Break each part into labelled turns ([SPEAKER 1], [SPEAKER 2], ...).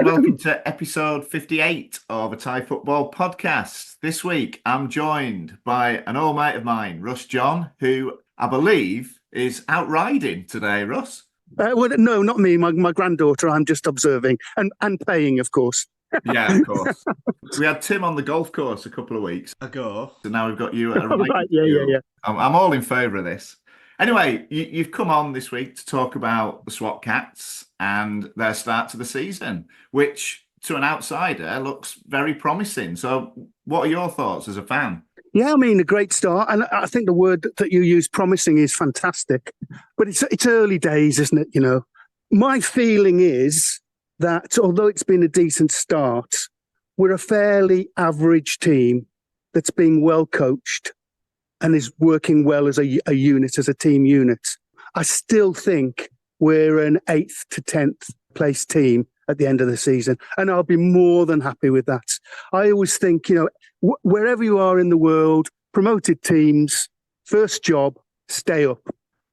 [SPEAKER 1] welcome to episode 58 of a Thai football podcast. This week, I'm joined by an old mate of mine, Russ John, who I believe is out riding today, Russ.
[SPEAKER 2] Well, no, not me. My granddaughter. I'm just observing and paying, of course.
[SPEAKER 1] Yeah, of course. We had Tim on the golf course a couple of weeks ago, so now we've got you at a riding
[SPEAKER 2] Right, yeah.
[SPEAKER 1] I'm all in favour of this. Anyway, you've come on this week to talk about the SWAT Cats and their start to the season, which to an outsider looks very promising. So what are your thoughts as a fan?
[SPEAKER 2] Yeah, I mean, a great start. And I think the word that you use, promising, is fantastic. But it's early days, isn't it? You know, my feeling is that although it's been a decent start, we're a fairly average team that's being well coached and is working well as a unit, as a team unit. I still think we're an 8th to 10th place team at the end of the season, and I'll be more than happy with that. I always think, you know, wherever you are in the world, promoted teams, first job, stay up.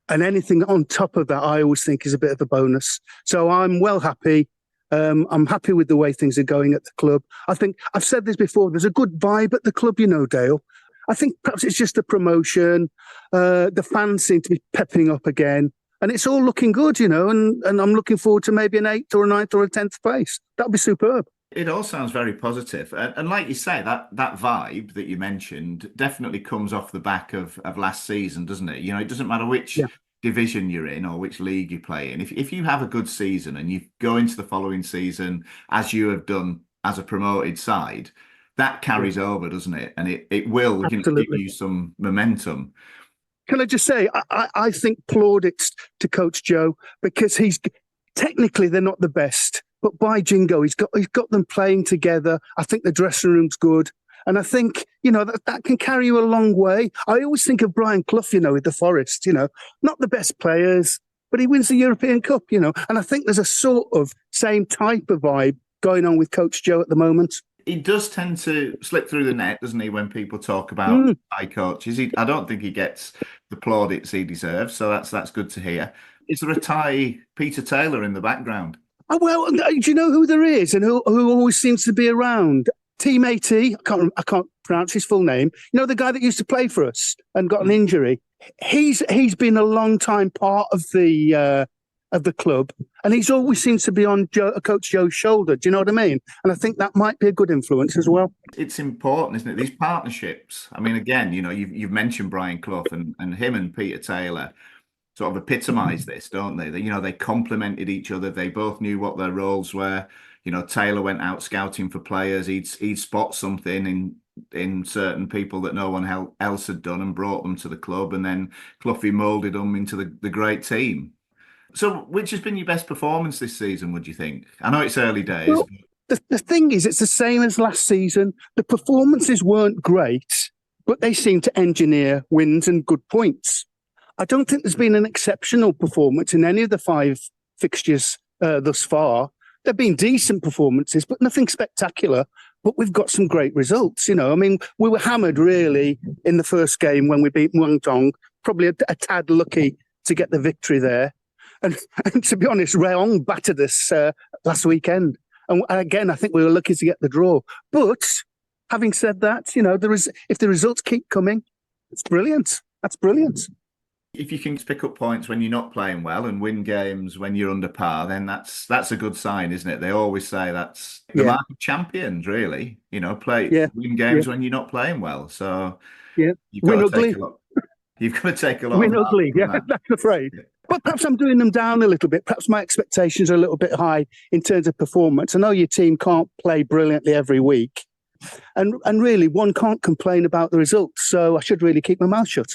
[SPEAKER 2] And anything on top of that, I always think is a bit of a bonus. So I'm well happy. I'm happy with the way things are going at the club. I think I've said this before, there's a good vibe at the club, you know, Dale. I think perhaps it's just a promotion. The fans seem to be pepping up again. And it's all looking good, you know, and I'm looking forward to maybe an 8th or a 9th or a 10th place. That'd be superb.
[SPEAKER 1] It all sounds very positive. And like you say, that vibe that you mentioned definitely comes off the back of last season, doesn't it? You know, it doesn't matter which division you're in or which league you play in. If you have a good season and you go into the following season, as you have done as a promoted side, that carries over, doesn't it? And it will give you some momentum.
[SPEAKER 2] Can I just say, I think plaudits to Coach Joe, because he's technically they're not the best, but by jingo, he's got them playing together. I think the dressing room's good. And I think, you know, that can carry you a long way. I always think of Brian Clough, you know, with the Forest, you know, not the best players, but he wins the European Cup, you know. And I think there's a sort of same type of vibe going on with Coach Joe at the moment.
[SPEAKER 1] He does tend to slip through the net, doesn't he, when people talk about Thai coaches? I don't think he gets the plaudits he deserves, so that's good to hear. Is there a Thai Peter Taylor in the background?
[SPEAKER 2] Oh, well, do you know who there is and who always seems to be around? Team AT, I can't pronounce his full name. You know, the guy that used to play for us and got an injury? He's been a long time part of the club, and he's always seems to be on Coach Joe's shoulder. Do you know what I mean? And I think that might be a good influence as well.
[SPEAKER 1] It's important, isn't it? These partnerships. I mean, again, you know, you've mentioned Brian Clough and him and Peter Taylor sort of epitomise this, don't they? You know, they complemented each other. They both knew what their roles were. You know, Taylor went out scouting for players. He'd spot something in certain people that no one else had done and brought them to the club. And then Cloughie moulded them into the great team. So which has been your best performance this season, would you think? I know it's early days.
[SPEAKER 2] Well, the thing is, it's the same as last season. The performances weren't great, but they seem to engineer wins and good points. I don't think there's been an exceptional performance in any of the 5 fixtures thus far. There have been decent performances, but nothing spectacular. But we've got some great results, you know. I mean, we were hammered, really, in the first game when we beat Muang Thong. Probably a tad lucky to get the victory there. And to be honest, Rayong battered us last weekend. And again, I think we were lucky to get the draw. But having said that, you know, if the results keep coming, it's brilliant. That's brilliant.
[SPEAKER 1] If you can pick up points when you're not playing well and win games when you're under par, then that's a good sign, isn't it? They always say that's the mark of champions, really. You know, win games when you're not playing well. So you've got to take a lot. You've got to take a lot.
[SPEAKER 2] Win ugly, that's afraid. Yeah. But perhaps I'm doing them down a little bit. Perhaps my expectations are a little bit high in terms of performance. I know your team can't play brilliantly every week. And really, one can't complain about the results. So I should really keep my mouth shut.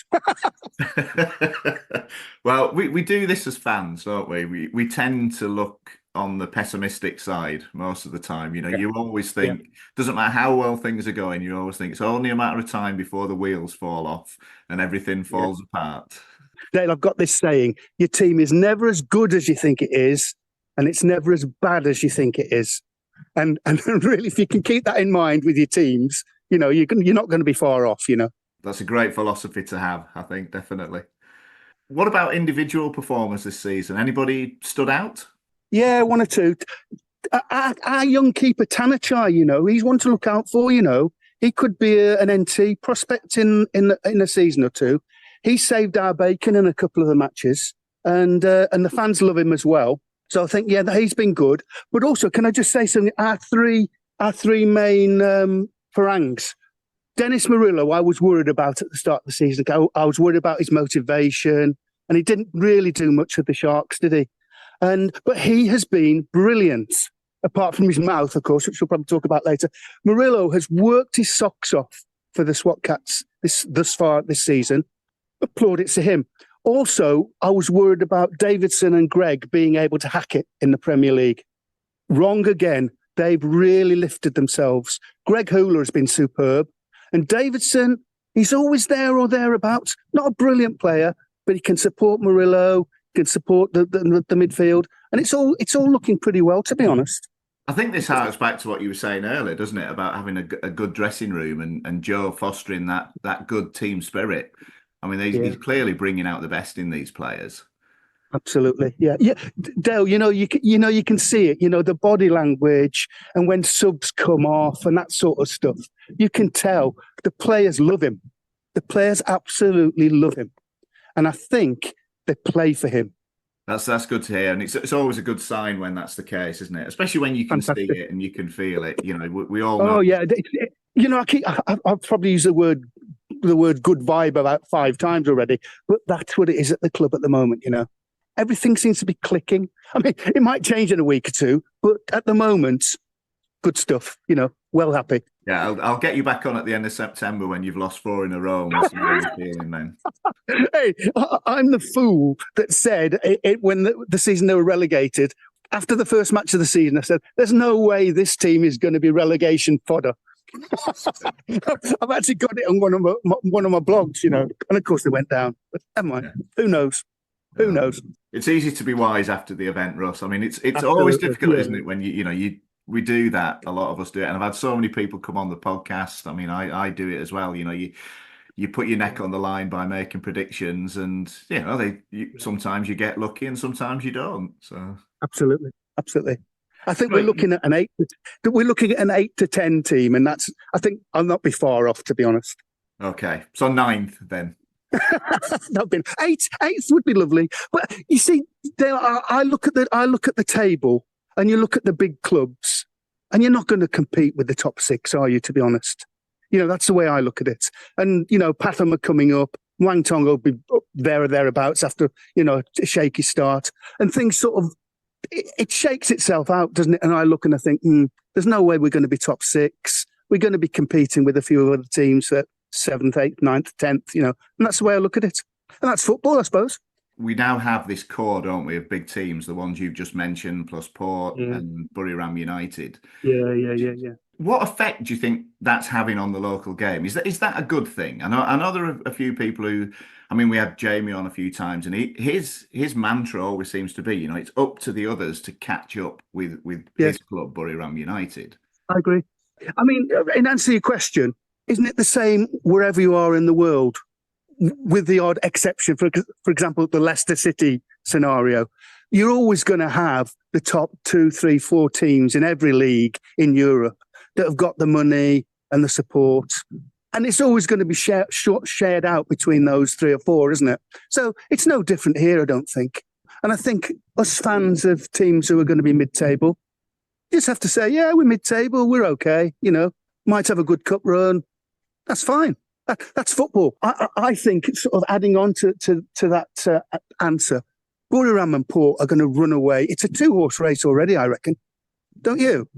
[SPEAKER 1] Well, we do this as fans, don't we? We tend to look on the pessimistic side most of the time. You know, you always think, doesn't matter how well things are going, you always think it's only a matter of time before the wheels fall off and everything falls apart.
[SPEAKER 2] Dale, I've got this saying, your team is never as good as you think it is, and it's never as bad as you think it is. And really, if you can keep that in mind with your teams, you know, you're not going to be far off, you know.
[SPEAKER 1] That's a great philosophy to have, I think, definitely. What about individual performers this season? Anybody stood out?
[SPEAKER 2] Yeah, one or two. Our young keeper, Tanachai, he's one to look out for, He could be an NT prospect in a season or two. He saved our bacon in a couple of the matches, and the fans love him as well. So I think, he's been good. But also, can I just say something? Our three main Farangs. Dennis Murillo, I was worried about at the start of the season. I was worried about his motivation, and he didn't really do much with the Sharks, did he? But he has been brilliant, apart from his mouth, of course, which we'll probably talk about later. Murillo has worked his socks off for the SWAT Cats thus far this season. Plaudits to him. Also, I was worried about Davidson and Greg being able to hack it in the Premier League. Wrong again. They've really lifted themselves. Greg Hooler has been superb. And Davidson, he's always there or thereabouts. Not a brilliant player, but he can support Murillo, can support the midfield. And it's all looking pretty well, to be honest.
[SPEAKER 1] I think this harks back to what you were saying earlier, doesn't it, about having a good dressing room and Joe fostering that good team spirit. I mean, he's clearly bringing out the best in these players.
[SPEAKER 2] Absolutely, yeah. Dale, you can see it. The body language and when subs come off and that sort of stuff. You can tell the players love him. The players absolutely love him, and I think they play for him.
[SPEAKER 1] That's good to hear, and it's always a good sign when that's the case, isn't it? Especially when you can see it and you can feel it. We all know.
[SPEAKER 2] Oh yeah, I've probably used the word good vibe about 5 times already, but that's what it is at the club at the moment. Everything seems to be clicking. I mean, it might change in a week or two, but at the moment, good stuff. Well happy.
[SPEAKER 1] Yeah, I'll get you back on at the end of September when you've lost 4 in a row. And we'll see how you're feeling then.
[SPEAKER 2] Hey, I'm the fool that said it when the season they were relegated. After the first match of the season, I said, "There's no way this team is going to be relegation fodder." I've actually got it on one of my blogs, and of course they went down. But never mind. Yeah. Who knows? Who knows?
[SPEAKER 1] It's easy to be wise after the event, Russ. I mean, it's always difficult, isn't it? When we do that. A lot of us do it, and I've had so many people come on the podcast. I mean, I do it as well. You put your neck on the line by making predictions, and sometimes you get lucky, and sometimes you don't. So absolutely.
[SPEAKER 2] I think we're looking at an 8 to 10 team, and I think I'll not be far off, to be honest.
[SPEAKER 1] Okay, so 9th then.
[SPEAKER 2] Not been 8th would be lovely, but you see, I look at the table, and you look at the big clubs, and you're not going to compete with the top 6, are you? To be honest, that's the way I look at it. And Pathum are coming up. Wangtong will be up there or thereabouts after a shaky start, and things sort of it shakes itself out, doesn't it? And I look and I think, there's no way we're going to be top 6. We're going to be competing with a few other teams at 7th, 8th, 9th, 10th, and that's the way I look at it. And that's football, I suppose.
[SPEAKER 1] We now have this core, don't we, of big teams, the ones you've just mentioned, plus Port and Buriram United.
[SPEAKER 2] Yeah.
[SPEAKER 1] What effect do you think that's having on the local game? Is that a good thing? I know there are a few people who, I mean, we had Jamie on a few times, and his mantra always seems to be, it's up to the others to catch up with his club, Buriram United.
[SPEAKER 2] I agree. I mean, in answer to your question, isn't it the same wherever you are in the world, with the odd exception? For example, the Leicester City scenario, you're always going to have the top 2, 3, 4 teams in every league in Europe that have got the money and the support. And it's always going to be shared out between those 3 or 4, isn't it? So it's no different here, I don't think. And I think us fans of teams who are going to be mid-table just have to say, yeah, we're mid-table, we're okay, might have a good cup run. That's fine. That's football. I think it's sort of adding on to that answer. Buriram and Port are going to run away. It's a 2-horse race already, I reckon. Don't you?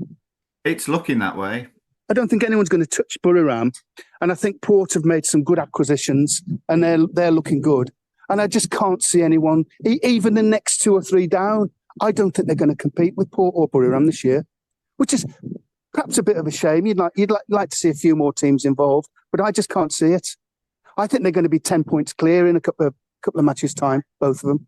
[SPEAKER 1] It's looking that way.
[SPEAKER 2] I don't think anyone's going to touch Buriram, and I think Port have made some good acquisitions, and they're looking good. And I just can't see anyone, even the next 2 or 3 down. I don't think they're going to compete with Port or Buriram this year, which is perhaps a bit of a shame. You'd like to see a few more teams involved, but I just can't see it. I think they're going to be 10 points clear in a couple of matches' time, both of them.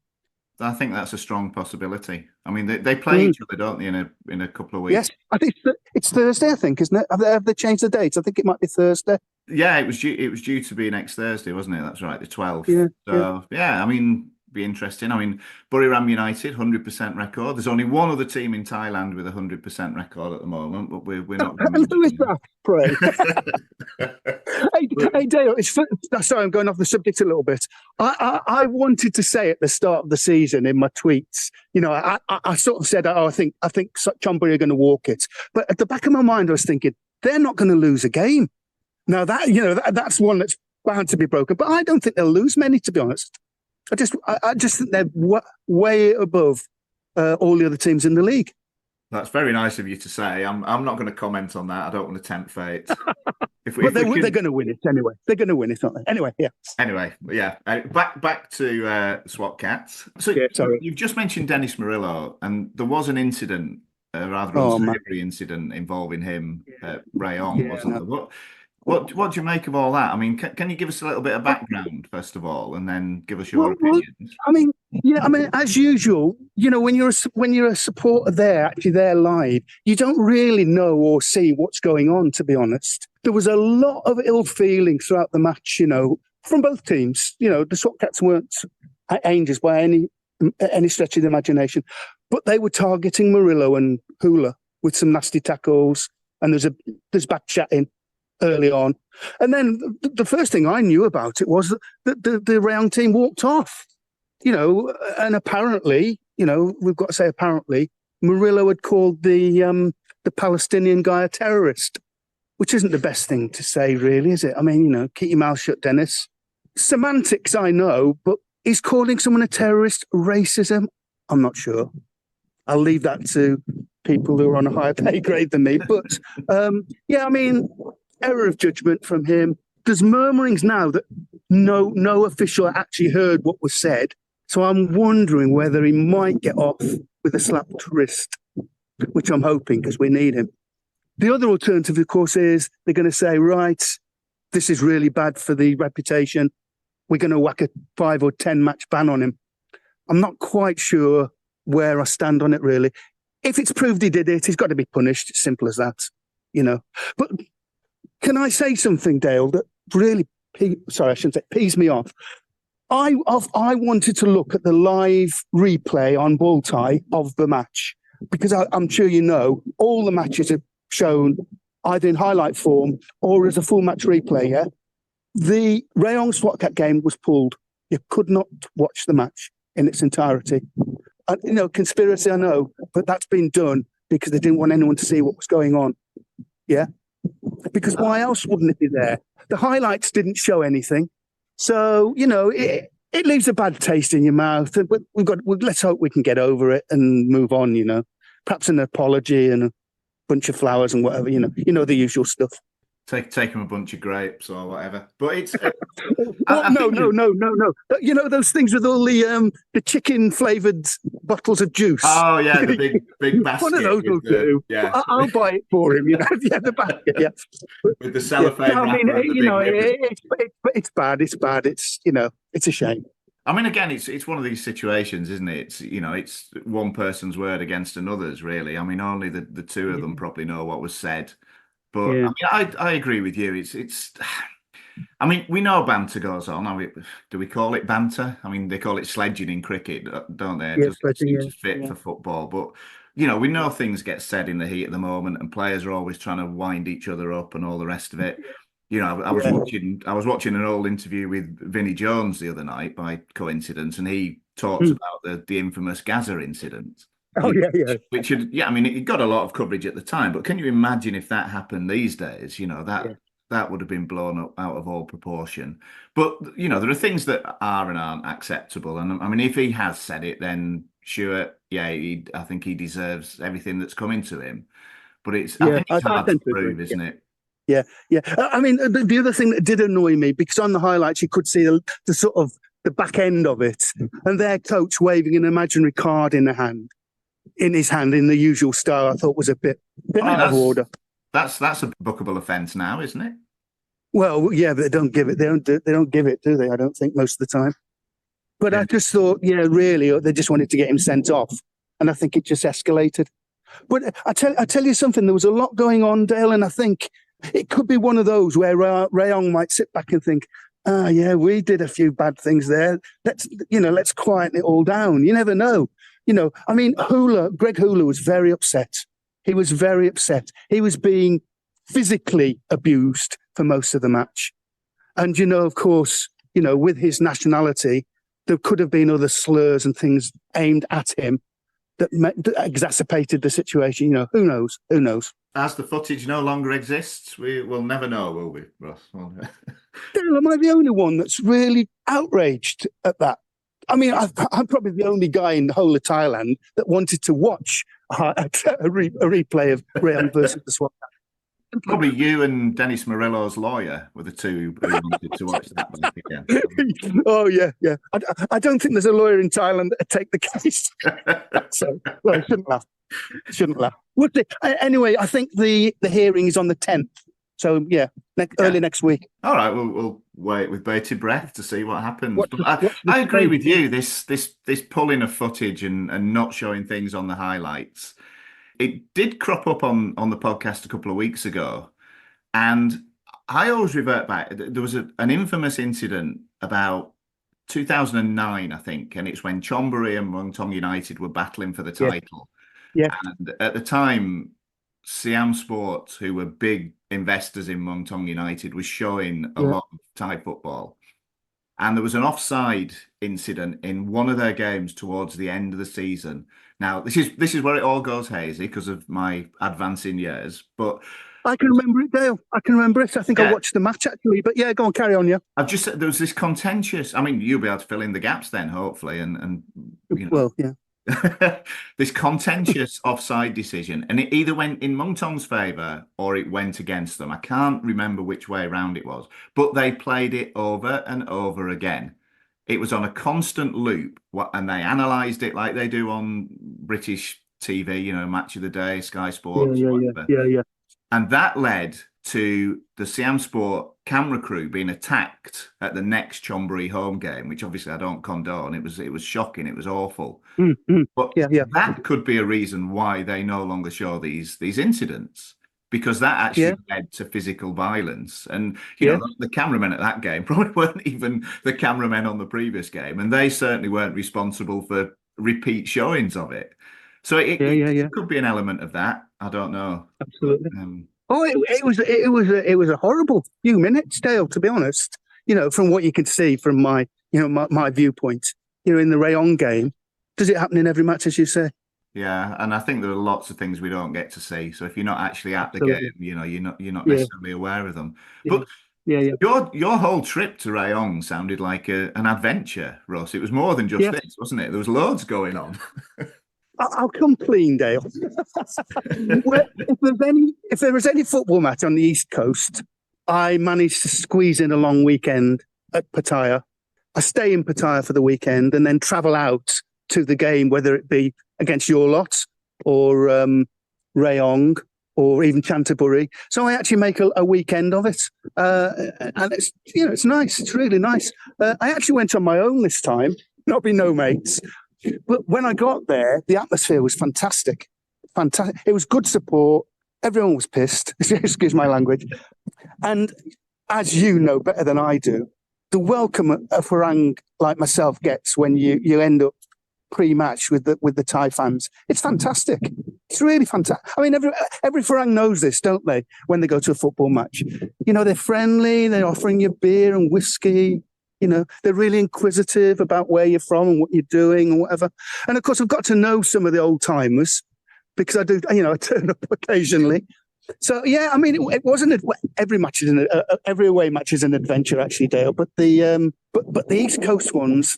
[SPEAKER 1] I think that's a strong possibility. I mean, they play each other, don't they, in a couple of weeks?
[SPEAKER 2] Yes, I think it's Thursday. I think, isn't it? Have they changed the dates? I think it might be Thursday.
[SPEAKER 1] Yeah, it was due to be next Thursday, wasn't it? That's right, the 12th. Yeah. I mean, be interesting. I mean, Buriram United, 100% record. There's only one other team in Thailand with a 100% record at the moment, but we're not going to
[SPEAKER 2] And who is
[SPEAKER 1] mention
[SPEAKER 2] that, pray?
[SPEAKER 1] But-
[SPEAKER 2] Hey, Dale, sorry, I'm going off the subject a little bit. I wanted to say at the start of the season in my tweets, I sort of said, I think Chonburi are going to walk it. But at the back of my mind, I was thinking, they're not going to lose a game. Now, that's one that's bound to be broken. But I don't think they'll lose many, to be honest. I just think they're way above all the other teams in the league.
[SPEAKER 1] That's very nice of you to say. I'm not going to comment on that. I don't want to tempt fate.
[SPEAKER 2] But they're going to win it anyway. They're going to win it, aren't they? Anyway, yeah.
[SPEAKER 1] Anyway, yeah. Back to SWAT Cats. So
[SPEAKER 2] Yeah, sorry.
[SPEAKER 1] you've just mentioned Dennis Murillo, and there was an incident, a rather unsavory incident involving him at Rayong, wasn't there? What do you make of all that? I mean, can you give us a little bit of background first of all, and then give us your opinions?
[SPEAKER 2] I mean, as usual, when you're a supporter there, actually there live, you don't really know or see what's going on. To be honest, there was a lot of ill feeling throughout the match. From both teams. The SWAT Cats weren't angels by any stretch of the imagination, but they were targeting Murillo and Hula with some nasty tackles, and there's back chatting early on. And then the first thing I knew about it was that the Rayong team walked off, and apparently, we've got to say apparently, Murillo had called the Palestinian guy a terrorist, which isn't the best thing to say, really, is it? I mean, keep your mouth shut, Dennis. Semantics, I know, but is calling someone a terrorist racism? I'm not sure. I'll leave that to people who are on a higher pay grade than me. But, error of judgment from him. There's murmurings now that no official actually heard what was said. So I'm wondering whether he might get off with a slapped wrist, which I'm hoping because we need him. The other alternative, of course, is they're going to say, right, this is really bad for the reputation. We're going to whack a 5 or 10 match ban on him. I'm not quite sure where I stand on it, really. If it's proved he did it, he's got to be punished. It's simple as that, But can I say something, Dale, that really, pees me off? I wanted to look at the live replay on Bull Tie of the match because I'm sure all the matches are shown either in highlight form or as a full match replay. Yeah, the Rayong SWAT Cat game was pulled. You could not watch the match in its entirety. Conspiracy, I know, but that's been done because they didn't want anyone to see what was going on. Yeah. Because why else wouldn't it be there? The highlights didn't show anything. So, it leaves a bad taste in your mouth. But let's hope we can get over it and move on, Perhaps an apology and a bunch of flowers and whatever, the usual stuff.
[SPEAKER 1] Take him a bunch of grapes or whatever. But it's
[SPEAKER 2] no. Those things with all the chicken flavoured bottles of juice.
[SPEAKER 1] Oh yeah, the big basket.
[SPEAKER 2] One of those will do. Yeah, I'll buy it for him. The basket. Yeah,
[SPEAKER 1] with the cellophane.
[SPEAKER 2] Yeah. I mean, it's bad. It's bad. It's a shame.
[SPEAKER 1] I mean, again, it's one of these situations, isn't it? It's one person's word against another's, really. I mean, only the two of them probably know what was said. But yeah. I mean, I agree with you. It's. I mean, we know banter goes on. Do we call it banter? I mean, they call it sledging in cricket, don't they? It doesn't seem to fit for football. But we know things get said in the heat of the moment, and players are always trying to wind each other up and all the rest of it. I was watching an old interview with Vinnie Jones the other night by coincidence, and he talked about the infamous Gaza incident.
[SPEAKER 2] Oh yeah.
[SPEAKER 1] Which I mean, it got a lot of coverage at the time, but can you imagine if that happened these days? That would have been blown up out of all proportion. But there are things that are and aren't acceptable, and I mean, if he has said it, then sure, I think he deserves everything that's coming to him. But I think it's hard to prove, isn't it?
[SPEAKER 2] Yeah. I mean, the other thing that did annoy me, because on the highlights you could see the sort of the back end of it, and their coach waving an imaginary card in his hand in the usual style, I thought was a bit out of order.
[SPEAKER 1] That's a bookable offence now, isn't it?
[SPEAKER 2] Well, yeah, but they don't give it. They don't give it, do they? I don't think most of the time. But I just thought, really, they just wanted to get him sent off, and I think it just escalated. But I tell you something. There was a lot going on, Dale, and I think it could be one of those where Rayong might sit back and think, Yeah, we did a few bad things there. Let's quieten it all down. You never know. I mean, Greg Hula was very upset. He was very upset. He was being physically abused for most of the match. And, of course, with his nationality, there could have been other slurs and things aimed at him that exacerbated the situation. Who knows? Who knows?
[SPEAKER 1] As the footage no longer exists, we will never know, will we, Russ?
[SPEAKER 2] Dale, am I the only one that's really outraged at that? I mean, I'm probably the only guy in the whole of Thailand that wanted to watch a replay of Rayong versus the Swat.
[SPEAKER 1] Probably you and Dennis Murillo's lawyer were the two who wanted to watch that back again.
[SPEAKER 2] Oh, yeah. I don't think there's a lawyer in Thailand that would take the case. So, well, I shouldn't laugh. Anyway, I think the hearing is on the 10th. So, yeah, early next week.
[SPEAKER 1] All right, we'll wait with bated breath to see what happens. I agree with you. This pulling of footage and not showing things on the highlights. It did crop up on the podcast a couple of weeks ago, and I always revert back. There was an infamous incident about 2009, I think, and it's when Chonburi and Muangthong United were battling for the title.
[SPEAKER 2] Yeah.
[SPEAKER 1] And at the time, Siam Sports, who were big investors in Muangthong United, was showing a lot of Thai football. And there was an offside incident in one of their games towards the end of the season. Now, this is where it all goes hazy because of my advancing years. But
[SPEAKER 2] I can remember it, Dale. I can remember it. I think I watched the match actually. But yeah, go on, carry on. Yeah.
[SPEAKER 1] I've just said there was this contentious. I mean, you'll be able to fill in the gaps then, hopefully, and
[SPEAKER 2] well, yeah.
[SPEAKER 1] This contentious offside decision, and it either went in Muangthong's favour or it went against them. I can't remember which way around it was, but they played it over and over again. It was on a constant loop, and they analysed it like they do on British TV, Match of the Day, Sky Sports, whatever.
[SPEAKER 2] Yeah.
[SPEAKER 1] And that led to the Siam Sport camera crew being attacked at the next Chonburi home game, which obviously I don't condone. It was shocking. It was awful. But that could be a reason why they no longer show these incidents, because that actually led to physical violence. And the cameramen at that game probably weren't even the cameramen on the previous game, and they certainly weren't responsible for repeat showings of it. So it could be an element of that. I don't know.
[SPEAKER 2] Absolutely. It was a horrible few minutes, Dale, to be honest. From what you can see from my viewpoint, in the Rayong game. Does it happen in every match, as you say?
[SPEAKER 1] Yeah, and I think there are lots of things we don't get to see. So if you're not actually at the game, you're not necessarily aware of them. But your whole trip to Rayong sounded like an adventure, Russ. It was more than just this, wasn't it? There was loads going on.
[SPEAKER 2] I'll come clean, Dale. If there was any football match on the East Coast, I managed to squeeze in a long weekend at Pattaya. I stay in Pattaya for the weekend and then travel out to the game, whether it be against your lot or Rayong or even Chantaburi. So I actually make a weekend of it. And it's nice. It's really nice. I actually went on my own this time, not with no mates. But when I got there, the atmosphere was fantastic. Fantastic. It was good support. Everyone was pissed. Excuse my language. And as you know better than I do, the welcome a Farang like myself gets when you end up pre-match with the Thai fans, it's fantastic. It's really fantastic. I mean, every Farang knows this, don't they? When they go to a football match, they're friendly. They're offering you beer and whiskey. They're really inquisitive about where you're from and what you're doing and whatever. And of course, I've got to know some of the old timers because I do. I turn up occasionally. So yeah, I mean, it wasn't every match is every away match is an adventure, actually, Dale. But the East Coast ones,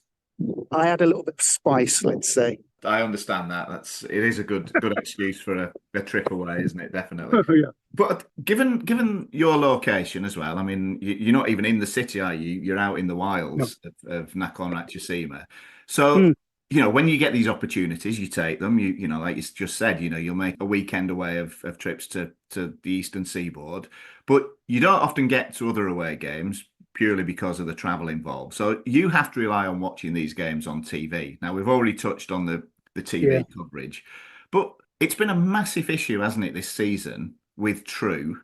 [SPEAKER 2] I had a little bit of spice, let's say.
[SPEAKER 1] I understand that. It is a good excuse for a trip away, isn't it? Definitely.
[SPEAKER 2] Yeah.
[SPEAKER 1] But given your location as well, I mean, you're not even in the city, are you? You're out in the wilds of Nakhon Ratchasima. So, when you get these opportunities, you take them. Like you just said, you'll make a weekend away of trips to the Eastern Seaboard, but you don't often get to other away games purely because of the travel involved. So you have to rely on watching these games on TV. Now, we've already touched on the TV coverage, but it's been a massive issue, hasn't it, this season with True,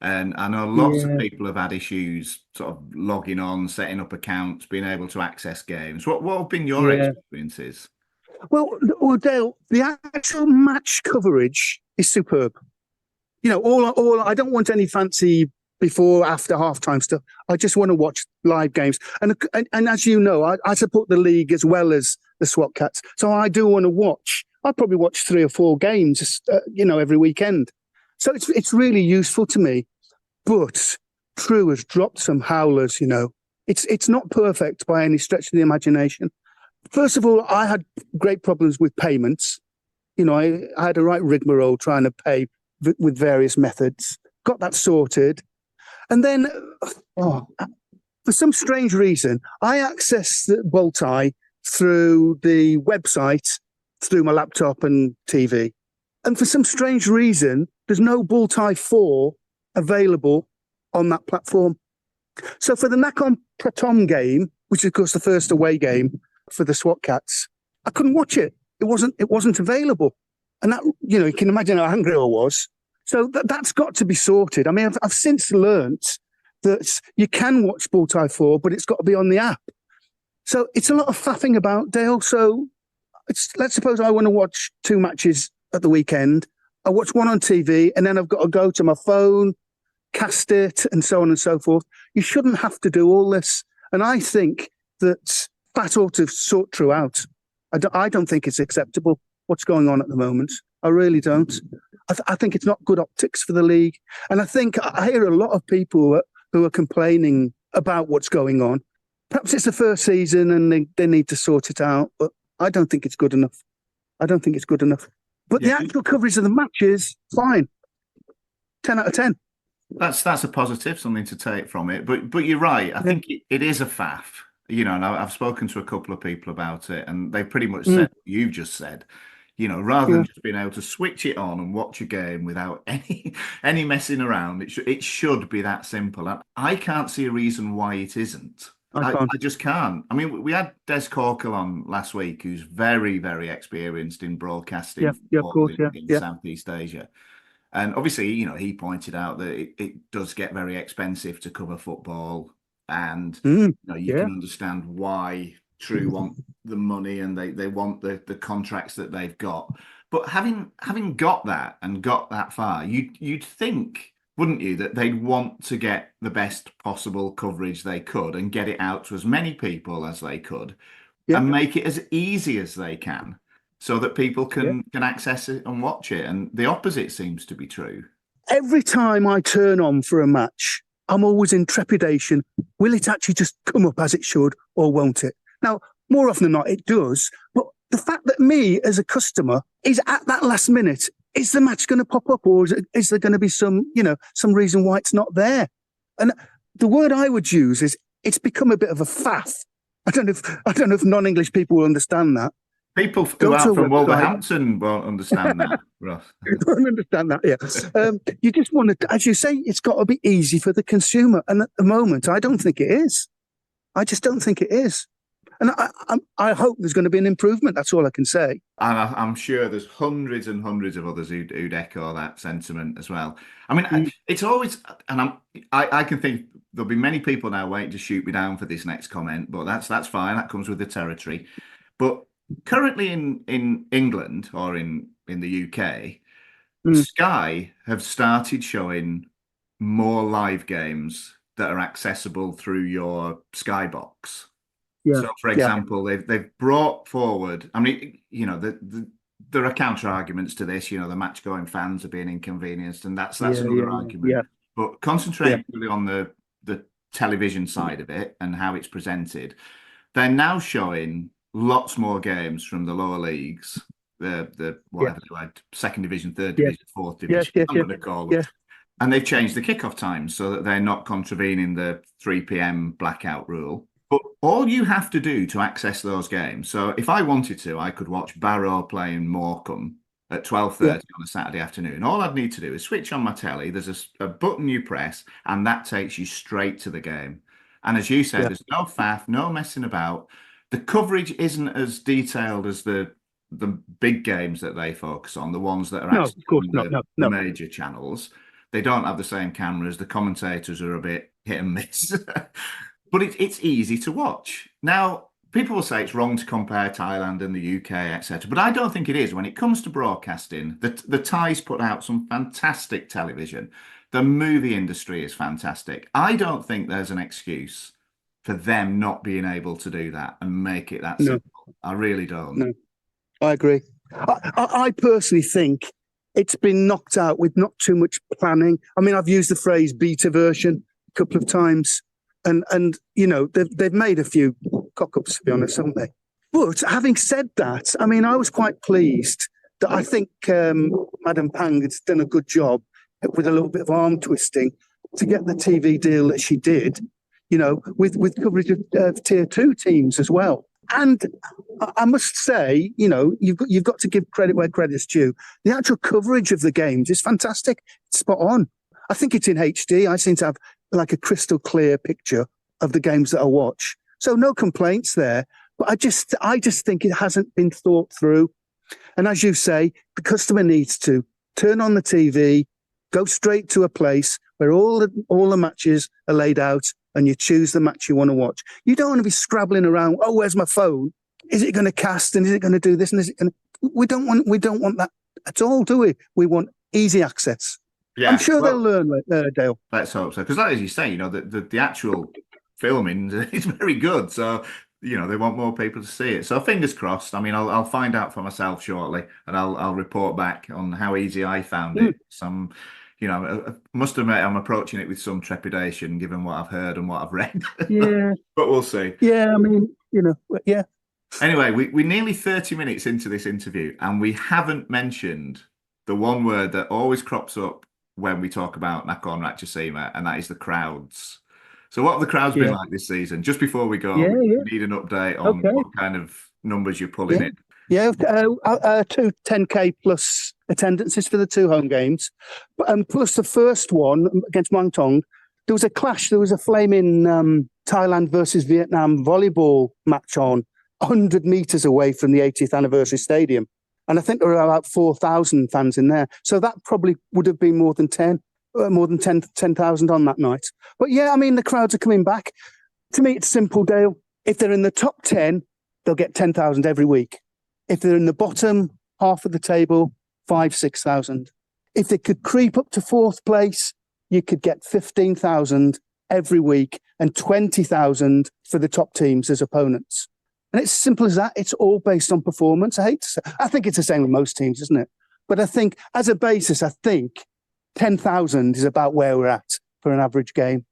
[SPEAKER 1] And I know lots of
[SPEAKER 2] Yeah,
[SPEAKER 1] people have had issues sort of logging on, setting up accounts, being able to access games. What have been your
[SPEAKER 2] yeah.
[SPEAKER 1] experiences?
[SPEAKER 2] Well, Dale, the actual match coverage is superb. All I don't want any fancy before, after halftime stuff. I just want to watch live games. And as you know, I support the league as well as the SWAT Cats. So I do want to watch. I probably watch 3 or 4 games, every weekend. So it's really useful to me. But True has dropped some howlers. It's not perfect by any stretch of the imagination. First of all, I had great problems with payments. I had a right rigmarole trying to pay with various methods. Got that sorted. And then, for some strange reason, I accessed the Bolt-Eye through the website, through my laptop and TV. And for some strange reason, there's no Bolt-Eye 4 available on that platform. So for the Nakhon Ratchasima game, which is of course the first away game for the SWAT Cats, I couldn't watch it. It wasn't available. And that, you can imagine how angry I was. So that's got to be sorted. I mean, I've since learnt that you can watch Bullseye 4, but it's got to be on the app. So it's a lot of faffing about, Dale. So let's suppose I want to watch 2 matches at the weekend. I watch one on TV, and then I've got to go to my phone, cast it, and so on and so forth. You shouldn't have to do all this. And I think that ought to sort True out. I don't think it's acceptable what's going on at the moment. I really don't. I think it's not good optics for the league. And I think I hear a lot of people who are complaining about what's going on. Perhaps it's the first season and they need to sort it out, but I don't think it's good enough. I don't think it's good enough. But the actual coverage of the matches, fine. 10 out of 10.
[SPEAKER 1] That's a positive, something to take from it. But you're right. I think it is a faff. And I've spoken to a couple of people about it, and they pretty much said what you've just said. Rather than just being able to switch it on and watch a game without any messing around, it should be that simple. And I can't see a reason why it isn't. I just can't. I mean, we had Des Corkle on last week, who's very, very experienced in broadcasting
[SPEAKER 2] Of course,
[SPEAKER 1] in Southeast Asia. And obviously, he pointed out that it does get very expensive to cover football. And you can understand why True want the money and they want the contracts that they've got. But having got that and got that far, you'd think, wouldn't you, that they'd want to get the best possible coverage they could and get it out to as many people as they could and make it as easy as they can so that people can access it and watch it. And the opposite seems to be true.
[SPEAKER 2] Every time I turn on for a match, I'm always in trepidation. Will it actually just come up as it should, or won't it? Now, more often than not, it does. But the fact that me, as a customer, is at that last minute, is the match going to pop up, or is there going to be some reason why it's not there? And the word I would use is it's become a bit of a faff. I don't know if non-English people will understand that.
[SPEAKER 1] People who are from Wolverhampton won't understand that, Russ.
[SPEAKER 2] Don't understand that, yeah. You just want to, as you say, it's got to be easy for the consumer. And at the moment, I don't think it is. I just don't think it is. And I hope there's going to be an improvement. That's all I can say.
[SPEAKER 1] And I'm sure there's hundreds and hundreds of others who'd echo that sentiment as well. I mean, it's always, and I can think there'll be many people now waiting to shoot me down for this next comment, but that's fine. That comes with the territory. But currently in England or in the UK, Sky have started showing more live games that are accessible through your Sky box. So, for example, they've brought forward. I mean, there are counter arguments to this. The match-going fans are being inconvenienced, and that's another argument. Yeah. But concentrating really on the television side of it and how it's presented, they're now showing lots more games from the lower leagues, the whatever they like, second division, third division, fourth division. I'm going to call them. And they've changed the kickoff times so that they're not contravening the 3 p.m. blackout rule. But all you have to do to access those games, so if I wanted to, I could watch Barrow playing Morecambe at 12:30 on a Saturday afternoon. All I'd need to do is switch on my telly. There's a button you press, and that takes you straight to the game. And as you said, there's no faff, no messing about. The coverage isn't as detailed as the big games that they focus on, the ones that are actually on the major channels. They don't have the same cameras. The commentators are a bit hit and miss, but it's easy to watch. Now, people will say it's wrong to compare Thailand and the UK, etc., but I don't think it is. When it comes to broadcasting, the Thais put out some fantastic television. The movie industry is fantastic. I don't think there's an excuse for them not being able to do that and make it that
[SPEAKER 2] No,
[SPEAKER 1] simple. I really don't.
[SPEAKER 2] no, I agree. I personally think it's been knocked out with not too much planning. I mean, I've used the phrase beta version a couple of times, and you know they've made a few cock-ups, to be honest, haven't they? But having said that, I mean, I was quite pleased that I think Madam Pang has done a good job with a little bit of arm twisting to get the TV deal that she did, you know, with coverage of tier two teams as well. And I must say, you know, you've got to give credit where credit's due. The actual coverage of the games is fantastic. It's spot on. I think it's in HD. I seem to have like a crystal clear picture of the games that I watch. So no complaints there. But I just think it hasn't been thought through. And as you say, the customer needs to turn on the TV, go straight to a place where all the matches are laid out, and you choose the match you want to watch. You don't want to be scrabbling around. Oh, where's my phone? Is it going to cast? And is it going to do this? And is it going to... We don't want that at all, do we? We want easy access. Yeah, I'm sure they'll learn, Dale.
[SPEAKER 1] Let's hope so. Because, as you say, you know, the actual filming is very good. So, you know, they want more people to see it. So, fingers crossed. I mean, I'll find out for myself shortly, and I'll report back on how easy I found it. You know, I must admit I'm approaching it with some trepidation, given what I've heard and what I've read.
[SPEAKER 2] Yeah,
[SPEAKER 1] but we'll see.
[SPEAKER 2] Yeah, I mean, you know, yeah.
[SPEAKER 1] Anyway, we're nearly 30 minutes into this interview, and we haven't mentioned the one word that always crops up when we talk about Nakhon Ratchasima, and that is the crowds. So what have the crowds been like this season? Just before we go, we need an update on what kind of numbers you're pulling in.
[SPEAKER 2] Yeah, two 10K plus attendances for the two home games. Plus the first one against Muang Thong, there was a clash. There was a flaming Thailand versus Vietnam volleyball match on 100 meters away from the 80th anniversary stadium. And I think there were about 4,000 fans in there. So that probably would have been more than 10,000 on that night. But yeah, I mean, the crowds are coming back. To me, it's simple, Dale. If they're in the top 10, they'll get 10,000 every week. If they're in the bottom half of the table, 6,000. If they could creep up to fourth place, you could get 15,000 every week and 20,000 for the top teams as opponents. And it's simple as that. It's all based on performance. I think it's the same with most teams, isn't it? But I think as a basis, I think 10,000 is about where we're at for an average game.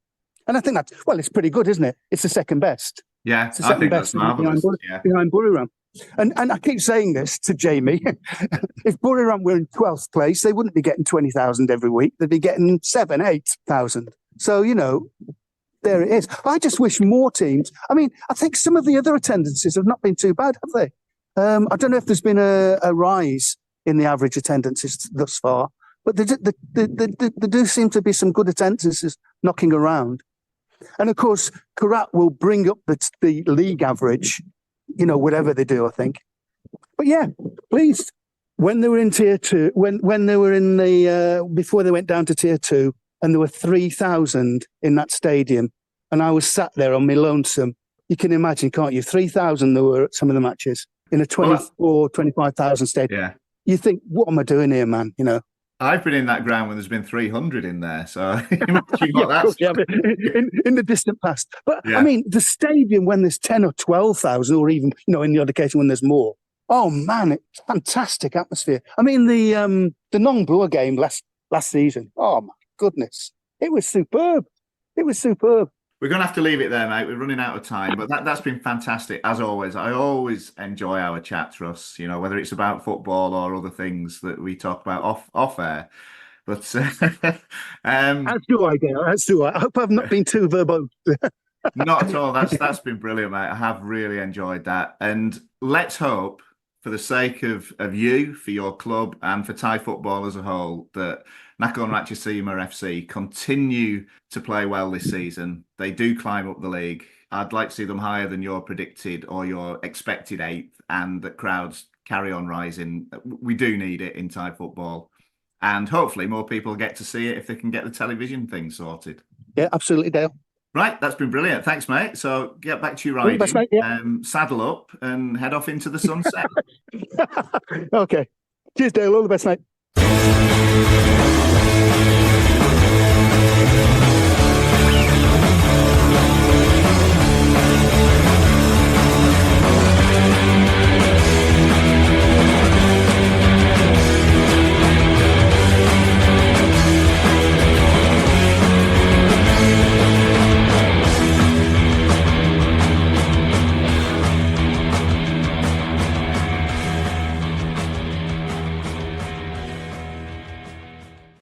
[SPEAKER 2] And I think it's pretty good, isn't it? It's the second best.
[SPEAKER 1] Yeah, it's the second best behind
[SPEAKER 2] Buriram. And I keep saying this to Jamie. If Buriram were in 12th place, they wouldn't be getting 20,000 every week. They'd be getting 7,000, 8,000. So, you know, there it is. I just wish more teams. I mean, I think some of the other attendances have not been too bad, have they? I don't know if there's been a rise in the average attendances thus far, but there do seem to be some good attendances knocking around. And of course, Karat will bring up the league average, you know, whatever they do, I think. But yeah, pleased. When they were in tier two, when they were in the, before they went down to tier two, and there were 3,000 in that stadium, and I was sat there on my lonesome. You can imagine, can't you? 3,000 there were at some of the matches in a 25,000 stadium. Yeah. You think, what am I doing here, man? You know.
[SPEAKER 1] I've been in that ground when there's been 300 in there, so imagine what that's
[SPEAKER 2] in the distant past. But I mean, the stadium when there's 10 or 12,000, or even, you know, in the odd occasion when there's more. Oh man, it's fantastic atmosphere. I mean, the Nong Bua game last season. Oh my goodness, it was superb. It was superb.
[SPEAKER 1] We're going to have to leave it there, mate. We're running out of time, but that's been fantastic, as always. I always enjoy our chats, Russ, you know, whether it's about football or other things that we talk about off air. But
[SPEAKER 2] as do I, Dale. As do I. I hope I've not been too verbose.
[SPEAKER 1] Not at all. That's been brilliant, mate. I have really enjoyed that. And let's hope, for the sake of you, for your club, and for Thai football as a whole, that Nakhon Ratchasima FC continue to play well this season. They do climb up the league. I'd like to see them higher than your predicted or your expected 8th, and that crowds carry on rising. We do need it in Thai football. and hopefully more people get to see it if they can get the television thing sorted.
[SPEAKER 2] Yeah, absolutely, Dale.
[SPEAKER 1] Right, that's been brilliant. Thanks, mate. So get back to your
[SPEAKER 2] All the
[SPEAKER 1] riding,
[SPEAKER 2] best, mate. Yeah.
[SPEAKER 1] saddle up, and head off into the sunset.
[SPEAKER 2] Okay. Cheers, Dale. All the best, mate.